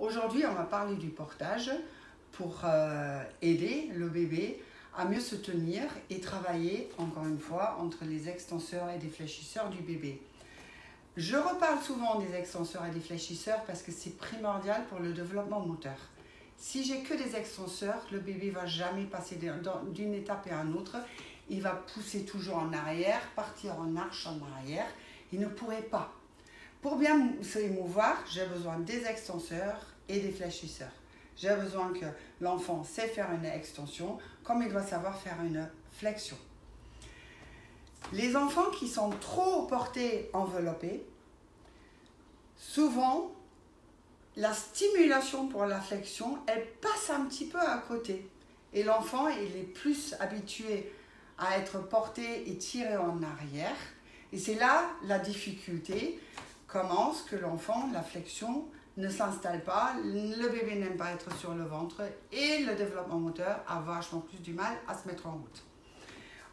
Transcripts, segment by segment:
Aujourd'hui, on va parler du portage pour aider le bébé à mieux se tenir et travailler, encore une fois, entre les extenseurs et défléchisseurs du bébé. Je reparle souvent des extenseurs et des fléchisseurs parce que c'est primordial pour le développement moteur. Si j'ai que des extenseurs, le bébé ne va jamais passer d'une étape à une autre. Il va pousser toujours en arrière, partir en arche en arrière. Il ne pourrait pas. Pour bien se mouvoir, j'ai besoin des extenseurs et des fléchisseurs. J'ai besoin que l'enfant sait faire une extension comme il doit savoir faire une flexion. Les enfants qui sont trop portés enveloppés, souvent, la stimulation pour la flexion, elle passe un petit peu à côté. Et l'enfant, il est plus habitué à être porté et tiré en arrière. Et c'est là la difficulté commence, que l'enfant, la flexion ne s'installe pas, le bébé n'aime pas être sur le ventre et le développement moteur a vachement plus du mal à se mettre en route.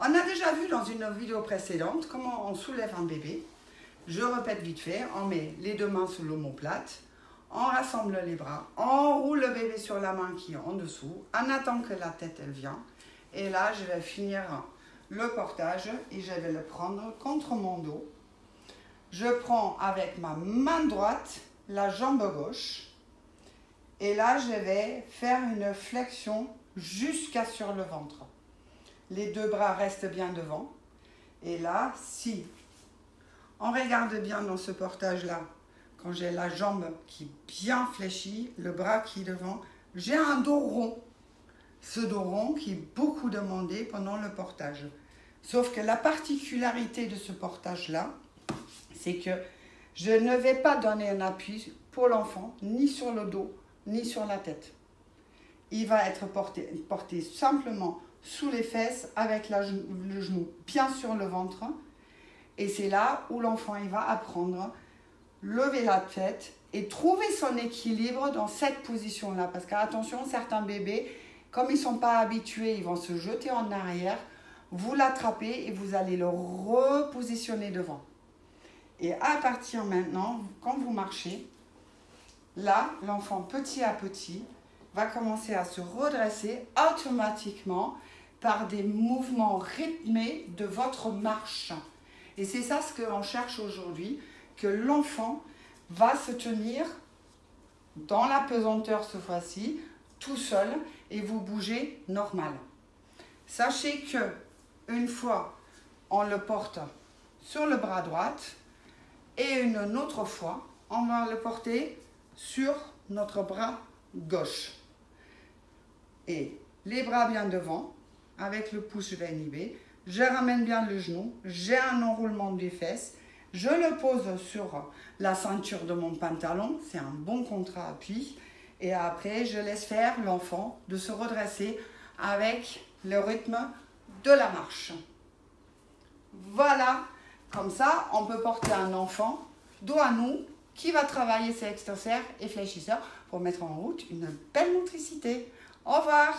On a déjà vu dans une vidéo précédente comment on soulève un bébé. Je répète vite fait, on met les deux mains sous l'omoplate, on rassemble les bras, on roule le bébé sur la main qui est en dessous, on attend que la tête elle vient. Et là, je vais finir le portage et je vais le prendre contre mon dos. Je prends avec ma main droite la jambe gauche et là, je vais faire une flexion jusqu'à sur le ventre. Les deux bras restent bien devant. Et là, si on regarde bien dans ce portage-là, quand j'ai la jambe qui est bien fléchie, le bras qui est devant, j'ai un dos rond. Ce dos rond qui est beaucoup demandé pendant le portage. Sauf que la particularité de ce portage-là, c'est que je ne vais pas donner un appui pour l'enfant, ni sur le dos, ni sur la tête. Il va être porté simplement sous les fesses avec le genou bien sur le ventre. Et c'est là où l'enfant il va apprendre, lever la tête et trouver son équilibre dans cette position-là. Parce qu'attention, certains bébés, comme ils ne sont pas habitués, ils vont se jeter en arrière. Vous l'attrapez et vous allez le repositionner devant. Et à partir maintenant, quand vous marchez, là, l'enfant petit à petit va commencer à se redresser automatiquement par des mouvements rythmés de votre marche. Et c'est ça ce qu'on cherche aujourd'hui, que l'enfant va se tenir dans la pesanteur cette fois-ci, tout seul, et vous bougez normal. Sachez que une fois, on le porte sur le bras droit, et une autre fois, on va le porter sur notre bras gauche. Et les bras bien devant, avec le pouce, je vais inhiber. Je ramène bien le genou, j'ai un enroulement des fesses. Je le pose sur la ceinture de mon pantalon, c'est un bon contre-appui. Et après, je laisse faire l'enfant de se redresser avec le rythme de la marche. Voilà. Comme ça, on peut porter un enfant dos à nous qui va travailler ses extenseurs et fléchisseurs pour mettre en route une belle motricité. Au revoir!